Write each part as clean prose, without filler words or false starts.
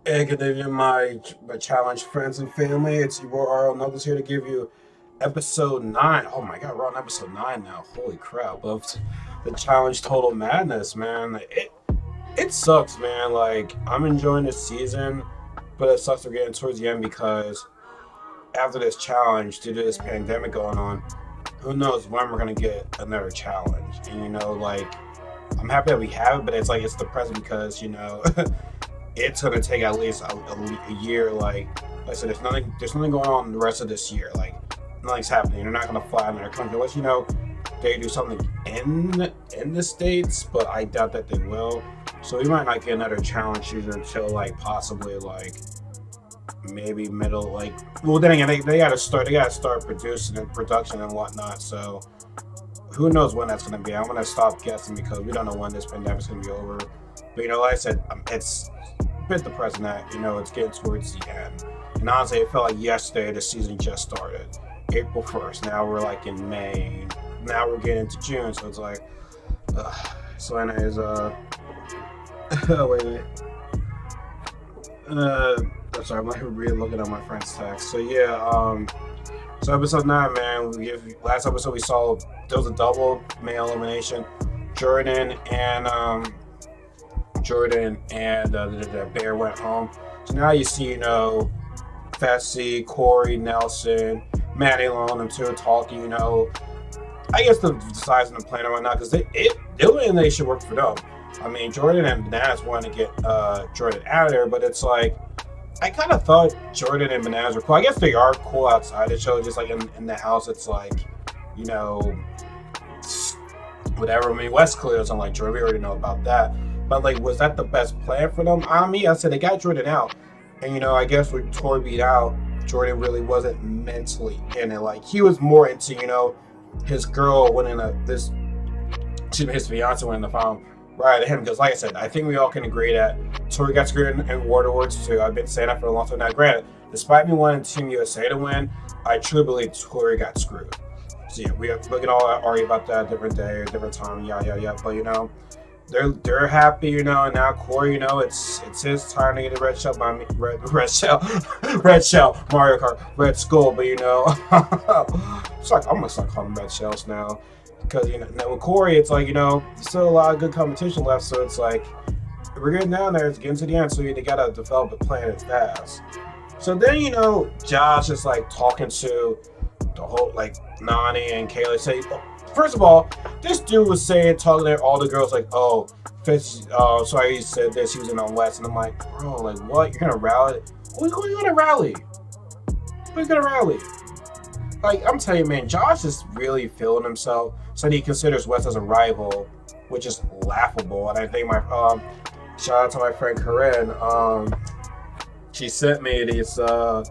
Hey, good evening, my challenge friends and family. It's your boy RL Knuckles here to give you episode 9. Oh my god, we're on episode 9 now. Holy crap. Of the challenge Total Madness, man. It sucks, man. Like, I'm enjoying this season, but it sucks we're getting towards the end because after this challenge, due to this pandemic going on, who knows when we're gonna get another challenge. And like, I'm happy that we have it, but it's like it's depressing because, it's gonna take at least a year. Like I said, there's nothing going on the rest of this year. Like nothing's happening. They're not gonna fly in their country unless they do something in the states, but I doubt that they will. So we might not get another challenge season until like possibly like maybe middle like. Well, then again, they gotta start producing and production and whatnot. So who knows when that's gonna be? I'm gonna stop guessing because we don't know when this pandemic's gonna be over. But like I said, it's bit depressing that it's getting towards the end. And honestly, it felt like yesterday the season just started, April 1st. Now we're like in May. Now we're getting into June, so it's like, so anyways, wait. I'm sorry, I'm like really looking at my friend's text. So yeah, so episode 9, man. Last episode we saw there was a double male elimination. Jordan and the Bear went home. So now you see, Fessy, Corey, Nelson, Maddie Long, them two talking, I guess the size of the plan or whatnot, because they should work for them. I mean, Jordan and Bananas wanted to get Jordan out of there, but it's like, I kind of thought Jordan and Bananas were cool. I guess they are cool outside the show, just like in the house, it's like, you know, whatever. I mean, West clearly doesn't like Jordan. We already know about that. But like, was that the best plan for them? I said they got Jordan out, and I guess with Tori beat out, Jordan really wasn't mentally in it. Like he was more into his girl winning his fiance winning the final right at him. Because like I said, I think we all can agree that Tori got screwed in World Awards too. I've been saying that for a long time now. Granted, despite me wanting Team USA to win, I truly believe Tori got screwed. So yeah, we can all argue about that a different day, a different time, yeah. But they're happy, and now Corey, it's his time to get a red shell by me, red shell, red shell, Mario Kart, red skull. But it's like I'm gonna start calling them red shells now, because now with Corey, it's like still a lot of good competition left. So it's like we're getting down there, it's getting to the end, so they gotta develop a plan fast. So then Josh is like talking to the whole like Nani and Kayla say. First of all, this dude was talking to all the girls like, oh, Fitz, sorry he said this, he was in on West. And I'm like, bro, like, what? You're going to rally? Who are you going to rally? Who's going to rally? Like, I'm telling you, man, Josh is really feeling himself. Said he considers West as a rival, which is laughable. And I think shout out to my friend Corinne. She sent me this, I'm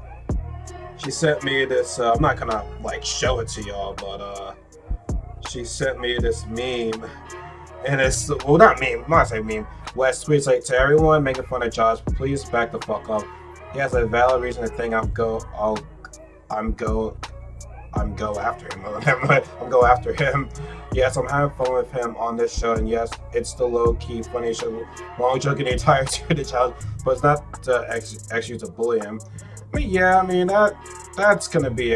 not going to, like, show it to y'all, but, she sent me this meme, and it's not meme. I'm not saying meme. West tweets like, to everyone making fun of Josh, please back the fuck up. He has a valid reason to think I'm go after him. I'm go after him. Yes, I'm having fun with him on this show, and yes, it's the low key funny show. Long joking the entire the challenge, but it's not to actually to bully him. But yeah, I mean that's gonna be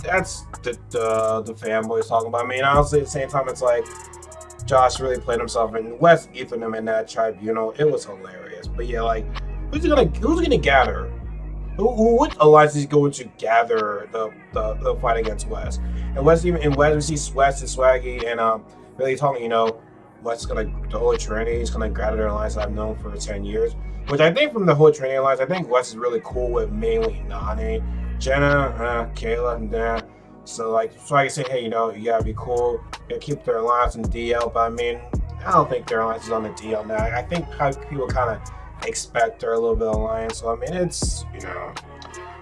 that's the fanboys talking about. I mean, honestly, at the same time, it's like Josh really played himself, and West ethered him in that tribunal. It was hilarious. But yeah, like who's gonna gather? What alliance is going to gather the fight against West? And West we see West and Swaggy and really talking. West's the whole Trinity is gonna gather their alliance that I've known for 10 years. Which I think from the whole Trinity alliance, I think West is really cool with mainly Nani, Jenna, Kayla, and so I can say, hey, you gotta be cool. You gotta keep their alliance in DL, but I mean, I don't think their alliance is on the DL now. I think how people kind of expect their little bit of alliance. So I mean, it's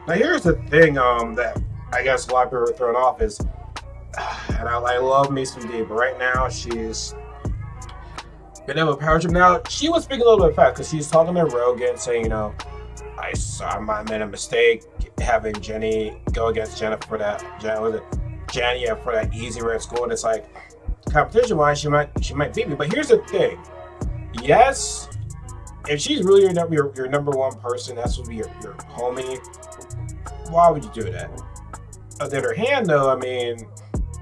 Now here's the thing that I guess a lot of people are thrown off is, and I love me some D, but right now she's been able to power trip. Now she was speaking a little bit fast because she's talking to Rogan, saying, I might have made a mistake having Jenny go against Jennifer for that. For that easy red school, and it's like competition wise, she might beat me. But here's the thing: yes, if she's really your number one person, that's would be your homie. Why would you do that? On the other hand, though, I mean,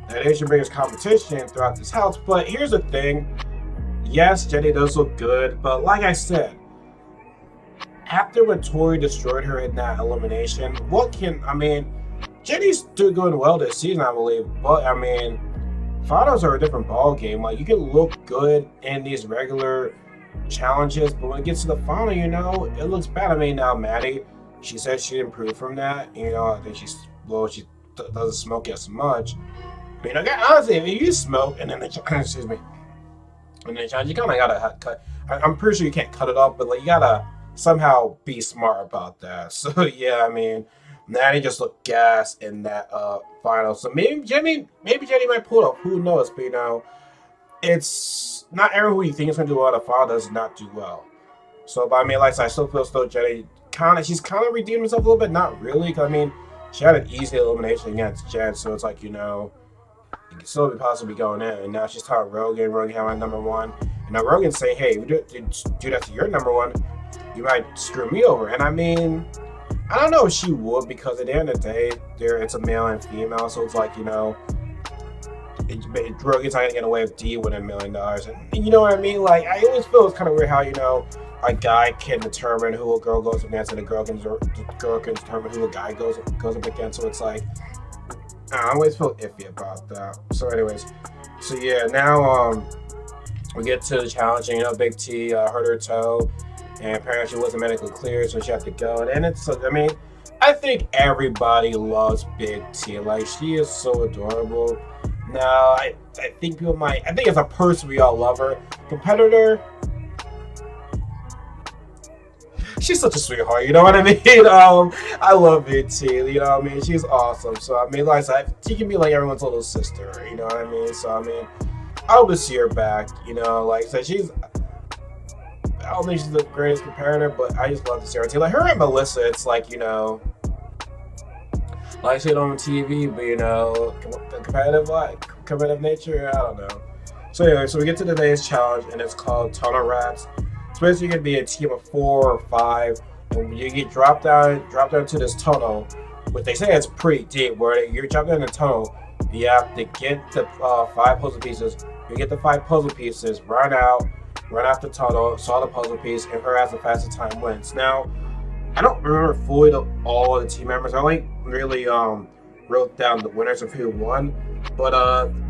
that is your biggest competition throughout this house. But here's the thing: yes, Jenny does look good, but like I said, after when Tori destroyed her in that elimination, what can I mean? Jenny's still doing well this season, I believe, but I mean, finals are a different ball game. Like you can look good in these regular challenges, but when it gets to the final, it looks bad. I mean, now Maddie, she said she improved from that. I think she doesn't smoke as much. But, honestly, if you smoke and then excuse me, and then you kind of gotta cut. I'm pretty sure you can't cut it off, but like you gotta somehow be smart about that. So yeah, I mean, Natty just looked gas in that final. So maybe Jenny might pull it off. Who knows? But it's not everyone who you think is gonna do well. The final does not do well. So, but I mean, like I still feel Jenny she's kind of redeemed herself a little bit. Not really, 'cause I mean, she had an easy elimination against Jen, so it's like you can still be possibly going in. And now she's telling Rogan had my number one. And now Rogan's saying, hey, if you do that to your number one, you might screw me over. And I mean, I don't know if she would, because at the end of the day, it's a male and female. So it's like, Rogan's not going to get away with D winning $1 million. And you know what I mean? Like, I always feel it's kind of weird how, a guy can determine who a girl goes up against, and the girl can determine who a guy goes up against. So it's like, I always feel iffy about that. So anyways, so yeah, now we get to the challenge. Big T hurt her toe, and apparently she wasn't medically cleared, so she had to go. And I think everybody loves Big T. Like, she is so adorable. Now, I think I think as a person, we all love her. Competitor, she's such a sweetheart, you know what I mean? I love Big T, you know what I mean? She's awesome. So, I mean, like I said, she can be like everyone's little sister, you know what I mean? So, I mean, I hope to see her back, like I said, I don't think she's the greatest competitor, but I just love to see her. Like, her and Melissa, it's like, like shit on TV, but, competitive nature, I don't know. So, anyway, so we get to today's challenge, and it's called Tunnel Rats. Basically, you can be a team of 4 or 5, and you get dropped down to this tunnel, which they say it's pretty deep. Where you're dropped down the tunnel, you have to get the 5 puzzle pieces. You get the 5 puzzle pieces, run out the tunnel, solve the puzzle piece, and whoever has the fastest time wins. Now, I don't remember fully all of the team members. I only really wrote down the winners of who won. But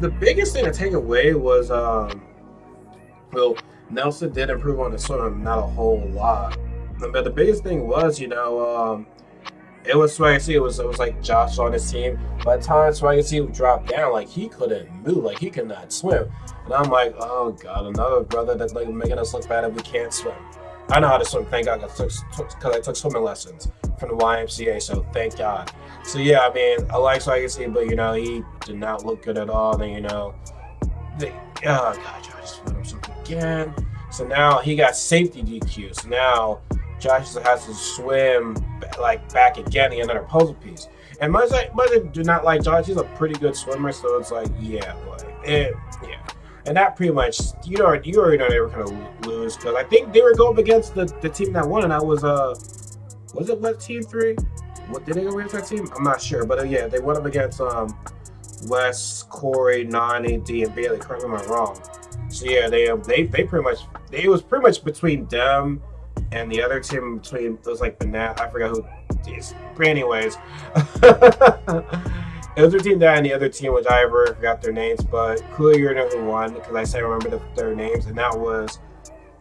the biggest thing to take away was Nelson did improve on the swim, not a whole lot. But the biggest thing was, it was Swaggy. It was like Josh on his team. By the time Swaggy dropped down, like he couldn't move, like he could not swim. And I'm like, oh god, another brother that's like making us look bad if we can't swim. I know how to swim, thank God, because I took swimming lessons from the YMCA, so thank God. So yeah, I mean, I like Swaggy, but he did not look good at all. Then oh god, Josh just put himself again. So now he got safety DQ. So now Josh has to swim back again to get another puzzle piece. And much do not like Josh, he's a pretty good swimmer. So it's like, yeah. And that pretty much you already know they were gonna lose, because I think they were going up against the team that won, and that was it what Team 3? What did they go against that team? I'm not sure, but yeah, they went up against Wes, Corey, Nani, D, and Bailey. Correct me if I'm wrong. So yeah, they pretty much it was pretty much between them and the other team. Between it was like Banat, I forgot who. Geez. But anyways, it was between that and the other team, which I forgot their names, but clearly you know who won, because I said remember their names, and that was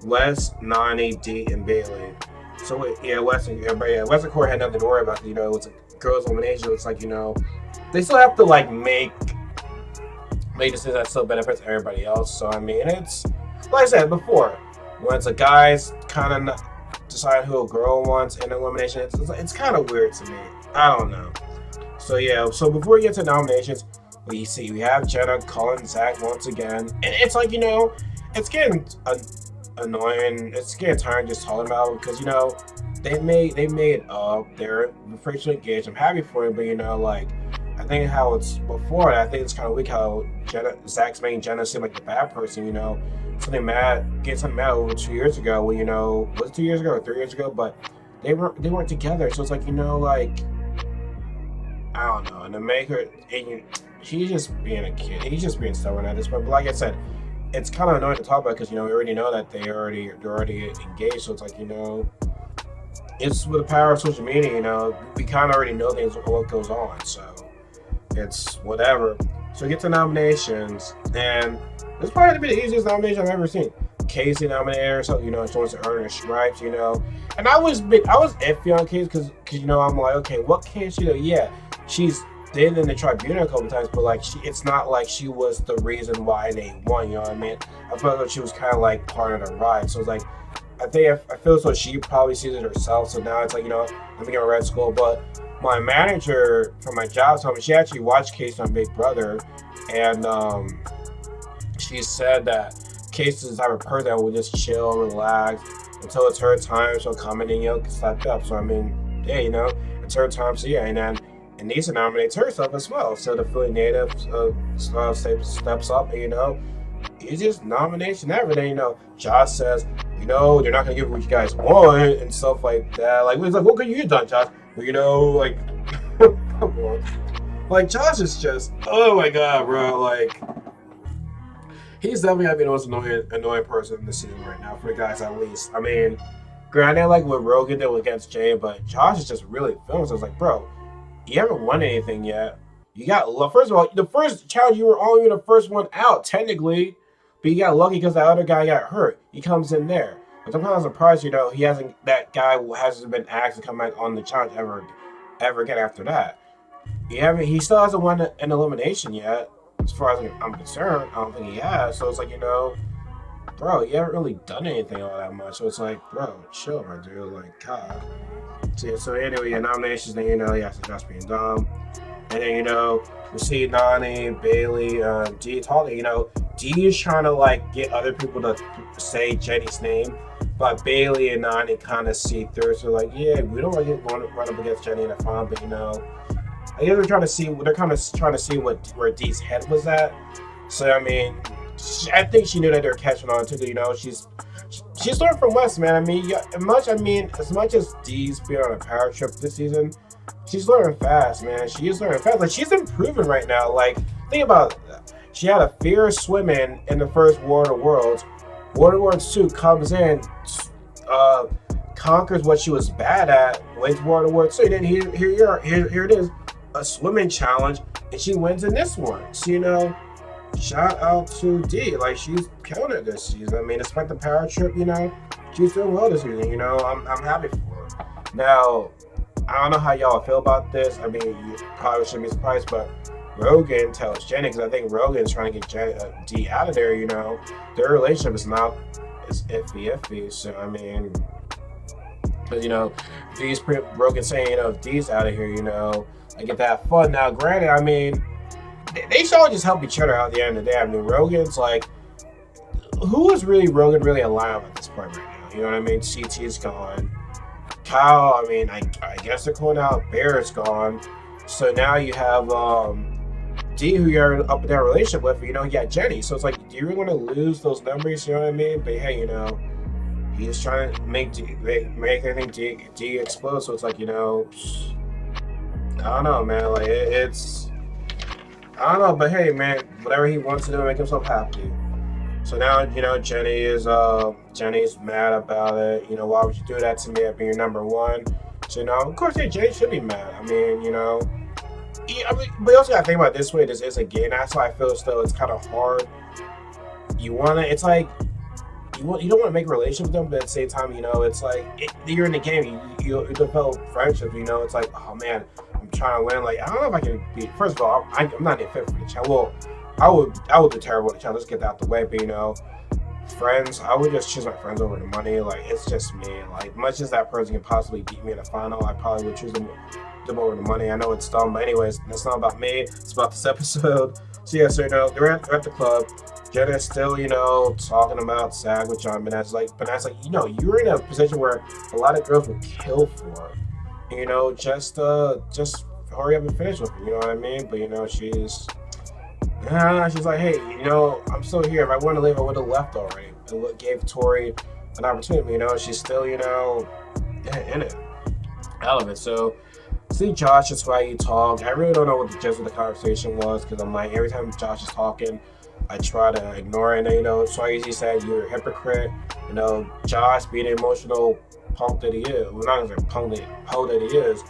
Wes, Nani, D, and Bailey. So yeah, Wes and Corey had nothing to worry about. It was a girls' elimination. It's like they still have to make decisions that still benefits everybody else. So I mean, it's like I said before, when it's a guy's kind of decide who a girl wants in elimination, it's kind of weird to me. I don't know. So yeah, so before we get to nominations, we have Jenna calling Zach once again, and it's like it's getting annoying. It's getting tired just talking about it, because they made up. They're officially engaged. I'm happy for it, but think how it's before. I think it's kind of weak how Zach's making Jenna seem like the bad person. Getting something mad over 2 years ago. When was it 2 years ago or 3 years ago? But they weren't together. So it's like like I don't know. And to make her, he's just being a kid. He's just being stubborn at this point. But like I said, it's kind of annoying to talk about because we already know that they're already engaged. So it's like it's with the power of social media. We kind of already know things what goes on. So it's whatever. So get to nominations, and this probably be the easiest nomination I've ever seen. Casey nominated herself. She wants to earn her stripes. And I was iffy on Casey because I'm like, okay, what can she do? Yeah, she's been in the tribunal a couple times, but like it's not like she was the reason why they won. You know what I mean? I felt like she was kind of like part of the ride. So it's like I feel so she probably sees it herself. So now it's like let me get a red school. But my manager from my job told me she actually watched Casey on Big Brother, and she said that Casey is the type of person that will just chill, relax until it's her time. She'll come in and step up. So I mean, yeah, it's her time. So yeah, and then Anissa nominates herself as well. So the Philly native steps up, and it's just nomination everything. Josh says, they're not gonna give you what you guys want and stuff like that. Like it's like, what could you have done, Josh? Well, like, come on. Like Josh is just, oh my god, bro. Like he's definitely gonna be the most annoying person in the season right now for the guys at least. I mean, granted, like what Rogan did against Jay, but Josh is just really feeling. So it's like, bro, you haven't won anything yet. You got first of all, the first challenge you were only the first one out technically, but you got lucky because the other guy got hurt. He comes in there, but I'm kind of surprised. He hasn't. That guy hasn't been asked to come back on the challenge ever again after that. He still hasn't won an elimination yet, as far as I'm concerned. I don't think he has. So it's like bro, you haven't really done anything all that much. So it's like, bro, chill, my dude. Like, God. So anyway, nominations. Then yeah, so just being dumb. And then we see Nani, Bailey, Dee talking. Dee is trying to like get other people to say Jenny's name, but Bailey and Nani kind of see through. So like, yeah, we don't really want to run up against Jenny in the final, but I guess they're trying to see. They're kind of trying to see where Dee's head was at. So I mean, I think she knew that they're catching on to. She's learned from West, man. I mean, as much as Dee's been on a power trip this season, she's learning fast, man. She is learning fast. Like she's improving right now. Like think about it. She had a fear of swimming in the first War of the Worlds. War of the Worlds 2 comes in, conquers what she was bad at, wins War of the Worlds 2. Then here it is, a swimming challenge, and she wins in this one. So shout out to Dee. Like she's killing it this season. I mean, despite the power trip, she's doing well this season. I'm happy for her. Now, I don't know how y'all feel about this. I mean, you probably shouldn't be surprised, but Rogan tells Jenny, because I think Rogan's trying to get Dee out of there. Their relationship is iffy. So I mean, because Dee's Rogan saying, if Dee's out of here, I get that fun. Now, granted, I mean, they should all just help each other out at the end of the day. I mean, Rogan's like, who is really Rogan really alive at this point right now? You know what I mean? CT's gone. Kyle, I mean, I guess they're calling out. Bear's gone. So now you have Dee, who you're up in that relationship with. You got Jenny. So it's like, do you really want to lose those numbers? You know what I mean? But hey, he's trying to make everything Dee explode. So it's like, I don't know, man. Like I don't know, but hey, man, whatever he wants to do, make himself happy. So now, Jenny's mad about it. Why would you do that to me at being number one? So, of course, yeah, Jenny should be mad. I mean, but you also got to think about it this way. This is a game. That's why I feel as though it's kind of hard. It's like, you don't want to make a relationship with them, but at the same time, it's like, you're in the game. You develop friendship, it's like, oh, man, I'm trying to win. Like, I don't know if I can be. First of all, I'm not even fit for the challenge. Well, I would do terrible at the challenge. Let's get that out the way. But friends, I would just choose my friends over the money. Like it's just me. Like much as that person can possibly beat me in the final, I probably would choose them over the money. I know it's dumb, but anyways, that's not about me. It's about this episode. So yeah, so they're at the club. Jenna's still, talking about SAG with John, but that's like, you're in a position where a lot of girls would kill for, just hurry up and finish with her. You know what I mean? But she's like, hey, I'm still here. If I want to leave, I would have left already. And what gave Tori an opportunity. She's still, in it, out of it. So see Josh and Swaggy talk. I really don't know what the gist of the conversation was because I'm like, every time Josh is talking, I try to ignore it. And Swaggy said, you're a hypocrite. Josh being an emotional punk that he is. Well, not as a punk that he is.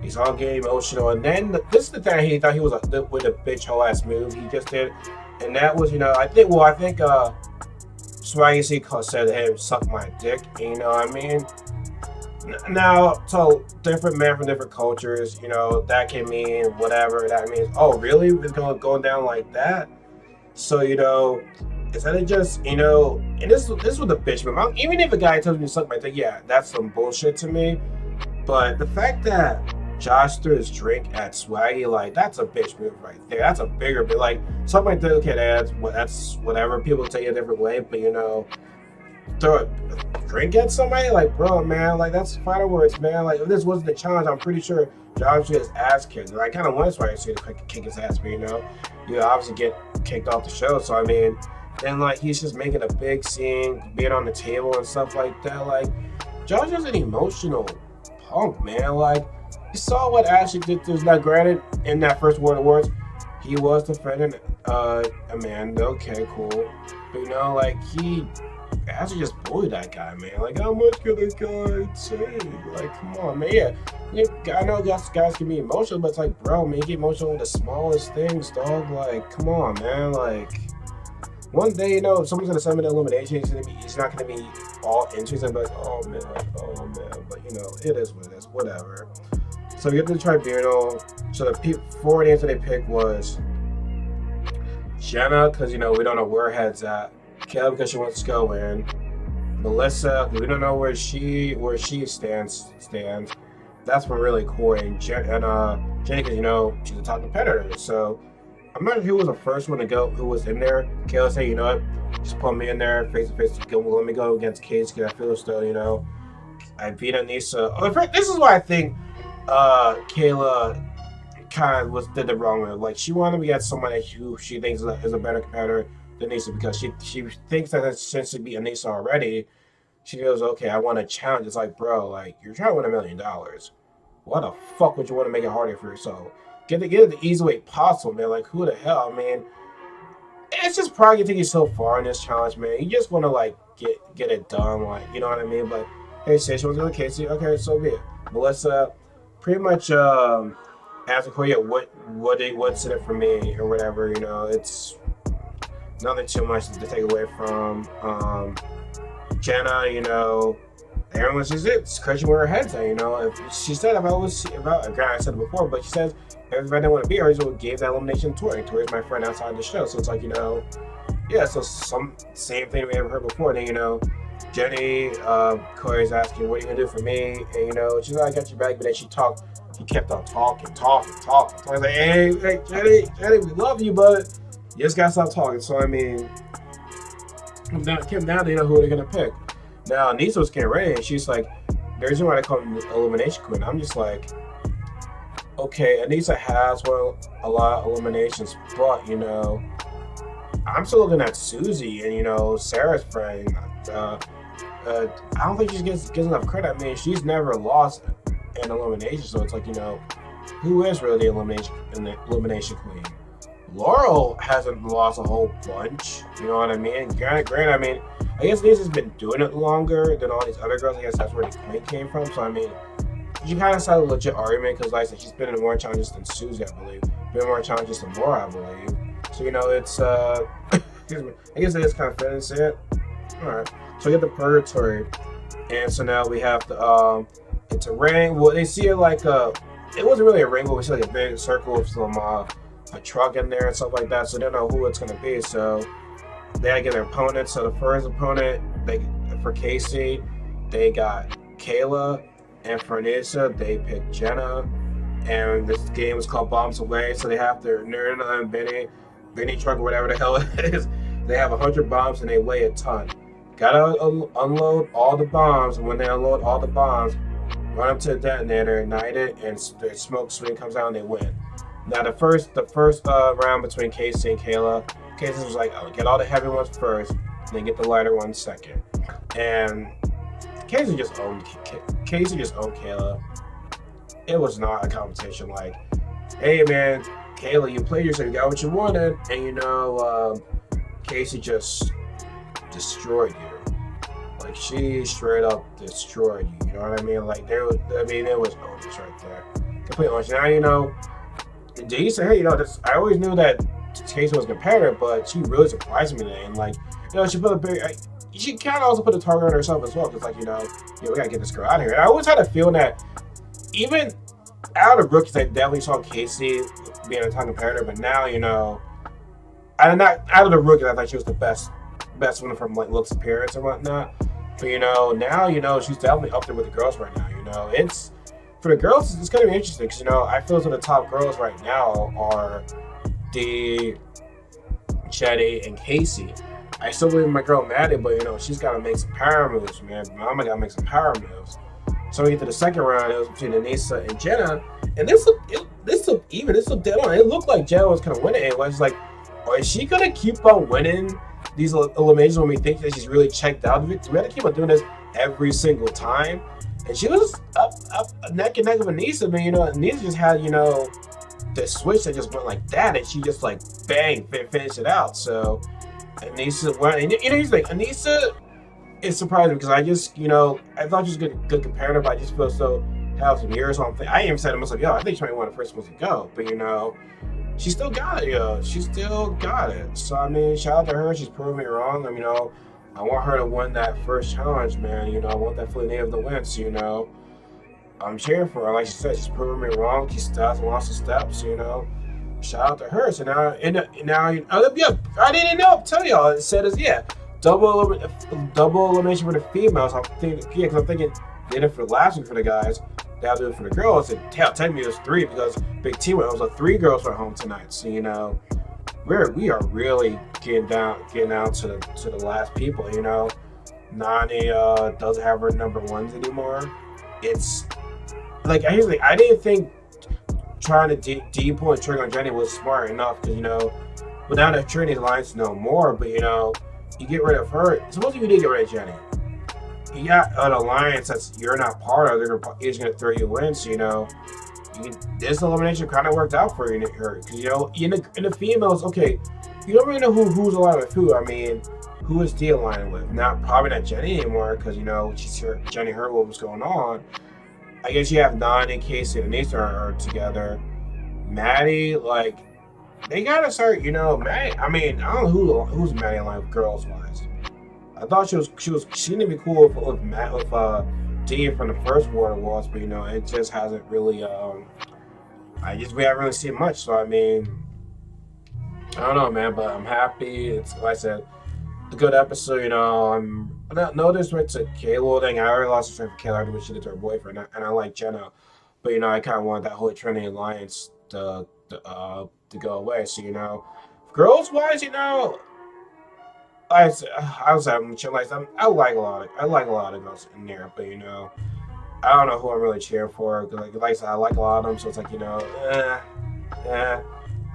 He's all getting emotional. And then this is the thing he thought he was with a bitch whole ass move he just did. And that was, I think Swaggy C said, hey, suck my dick. You know what I mean? Now, so different men from different cultures, that can mean whatever that means. Oh, really? It's going down like that? So, instead of just, and this was a bitch move. Even if a guy tells me to suck my dick, yeah, that's some bullshit to me. But the fact that Josh threw his drink at Swaggy, like, that's a bitch move right there. That's a bigger bit. Like, something like that, okay, that's whatever. People take it a different way, but, throw a drink at somebody? Like, bro, man, like, that's final words, man. Like, if this wasn't a challenge, I'm pretty sure Josh would his ass kicked. And I kind of want Swaggy to kick his ass, but, you obviously get kicked off the show. So, I mean, then, like, he's just making a big scene, being on the table and stuff like that. Like, Josh is an emotional punk, man. Like, you saw what Ashley did to us. Now, granted, in that first World Awards, he was defending Amanda. Okay, cool. But, like, he actually just bullied that guy, man. Like, how much could this guy say? Like, come on, man. Yeah, I know guys can be emotional, but it's like, bro, man, you get emotional with the smallest things, dog. Like, come on, man. Like, one day, someone's gonna send me the elimination. He's not gonna be all into it. He's gonna be like, oh man. But it is what it is. Whatever. So we get to the tribunal. So the 4 names that they picked was Jenna, because we don't know where her head's at. Kayla, because she wants to go in. Melissa, we don't know where she stands. That's been really cool. And Jenny, because she's a top competitor. So I'm not sure who was the first one to go, who was in there. Kayla said, you know what, just put me in there face to face. Let me go against Case because I feel as though, I beat Anissa. Oh, in fact, this is why I think Kayla kind of did the wrong way. Like, she wanted to be at somebody who she thinks is a better competitor than Anissa because she thinks that since she beat Anissa already, she goes, okay, I want a challenge. It's like, bro, like, you're trying to win $1 million. Why the fuck would you want to make it harder for yourself? Get it the easy way possible, man. Like, who the hell, man? It's just probably gonna take you so far in this challenge, man. You just want to, like, get it done, like, you know what I mean? But hey, say she wants to go to Casey. Okay, so be it. Melissa pretty much asked Corey, what's in it for me or whatever. It's nothing too much to take away from. Jenna, everyone says it's crazy where her head's at. If she said about I said it before, but she says if I didn't want to be her, she would give that elimination to Tori. Tori's my friend outside the show, so it's like yeah. So some same thing we ever heard before. Then Jenny, Corey's asking, "What are you gonna do for me?" And she's like, "I got your back," but then he kept on talking. I was like, "Hey, Jenny, we love you, but you just gotta stop talking." So I mean, came down to who they're gonna pick. Now Anissa was getting ready, and she's like, "The reason why they call me elimination queen." I'm just like, okay, Anissa has won a lot of eliminations, but I'm still looking at Susie and Sarah's friend. I don't think she gets enough credit. I mean, she's never lost an elimination, so it's like who is really the elimination queen? Laurel hasn't lost a whole bunch. You know what I mean? Granted, I mean, I guess Lisa's been doing it longer than all these other girls. I guess that's where the queen came from. So I mean, you kind of saw a legit argument because, like I said, she's been in more challenges than Susie, I believe. Been more challenges than Laura, I believe. So it's excuse me. I guess it is kind of fair to say it. All right. So we get the purgatory, and so now we have the it's a ring. Well, they see it like it wasn't really a ring, but we see like a big circle with some a truck in there and stuff like that. So they don't know who it's gonna be. So they gotta get their opponent. So the first opponent, for Casey, they got Kayla, and for Anissa, they picked Jenna. And this game is called Bombs Away. So they have their Nerd and Benny truck or whatever the hell it is. They have 100 bombs and they weigh a ton. Gotta unload all the bombs, and when they unload all the bombs, run up to the detonator, ignite it, and the smoke screen comes out and they win. Now the first round between Casey and Kayla, Casey was like, "Oh, get all the heavy ones first, then get the lighter ones second." And Casey just owned Kayla. It was not a competition. Like, hey man, Kayla, you played yourself, you got what you wanted, and Casey just destroyed you. Like, she straight up destroyed you. You know what I mean? Like, it was obvious right there. Complete honest. Now Dee said, hey, I always knew that Casey was competitive, but she really surprised me today. And she put she kind of also put a target on herself as well. Because we gotta get this girl out of here. And I always had a feeling that even out of rookies, I definitely saw Casey being a top competitor. But now, out of the rookies, I thought she was the best one from looks, appearance, and whatnot. But now she's definitely up there with the girls right now. It's for the girls, it's gonna be interesting because I feel the top girls right now are Dee, Jenny, and Casey. I still believe in my girl Maddie, but she's gotta make some power moves, man. Mama gotta make some power moves. So we get to the second round. It was between Anissa and Jenna, and this looked even. This looked dead on. It looked like Jenna was gonna win it. It was like, is she gonna keep on winning these eliminations when we think that she's really checked out of it? We have to keep on doing this every single time. And she was up neck and neck with Anissa, man. Anissa just had the switch that just went like that, and she just bang, finished it out. So Anissa won. And here's the thing, Anissa is surprising because I just I thought she was a good comparator, but I just feel so have some years on. I even said to myself, I think she might be one of the first ones to go, but she still got it, She still got it. So shout out to her. She's proving me wrong. I want her to win that first challenge, man. I want that Fully Native to win. So, I'm cheering for her. Like she said, she's proving me wrong. She still has lots of steps. Shout out to her. So now, I didn't know. Tell y'all. It said double elimination for the females. I'm thinking they did it for the last one for the guys. They'll do it for the girls. And technically it was 3 because Big T went. It was 3 girls went home tonight. So we are really getting down to the last people. Nani doesn't have her number ones anymore. It's I didn't think trying to pull and trigger on Jenny was smart enough because but now that Trinity's alliance no more. But you get rid of her. Suppose you did get rid of Jenny. You got an alliance that's you're not part of. They're just gonna throw you in. So this elimination kind of worked out for you, her, because in the females, okay, you don't really know who's aligned with who. Who is Dee aligned with? Probably not Jenny anymore, because Jenny heard what was going on. I guess you have Nani, Casey, and Anissa are together. Maddie, they gotta start. Maddie. I don't know who's Maddie aligned with girls wise. I thought she seemed to be cool with Dee from the first Water Walls, but it just hasn't really. We haven't really seen much. So I don't know, man. But I'm happy. It's like I said, a good episode. No disrespect to Kayla thing. I already lost respect for Kayla after what she did to her boyfriend, and I like Jenna, but I kind of want that whole Trinity alliance to go away. So girls wise, I like a lot of girls in there, but I don't know who I'm really cheering for. Like I said, I like a lot of them, so it's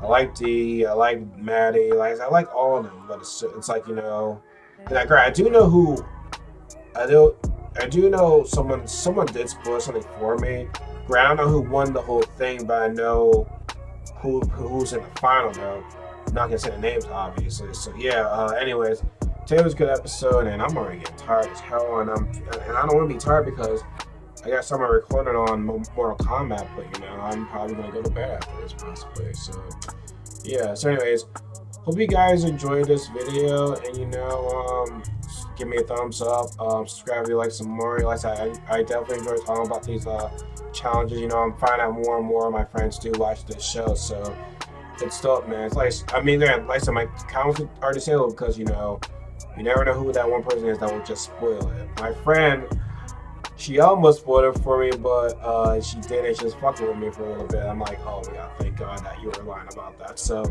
I like Dee, I like Maddie, I like all of them, but it's I do know who. I do know someone did spoil something for me. I don't know who won the whole thing, but I know who's in the final though. I'm not gonna say the names, obviously. So anyways, today was a good episode, and I'm already getting tired as hell, and I don't want to be tired because I got something recorded on Mortal Kombat, but I'm probably gonna go to bed after this possibly. So so anyways, hope you guys enjoyed this video, and give me a thumbs up, subscribe if you like some more. Like I said, I definitely enjoy talking about these challenges. I'm finding out more and more of my friends do watch this show, so it's dope, man. It's like I said, my comments are disabled because you never know who that one person is that will just spoil it. My friend, she almost spoiled it for me, but she didn't. She was fucking with me for a little bit. I'm like, oh yeah, thank God that you were lying about that. So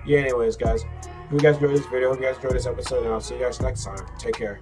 anyways, guys, hope you guys enjoyed this video, hope you guys enjoyed this episode, and I'll see you guys next time. Take care.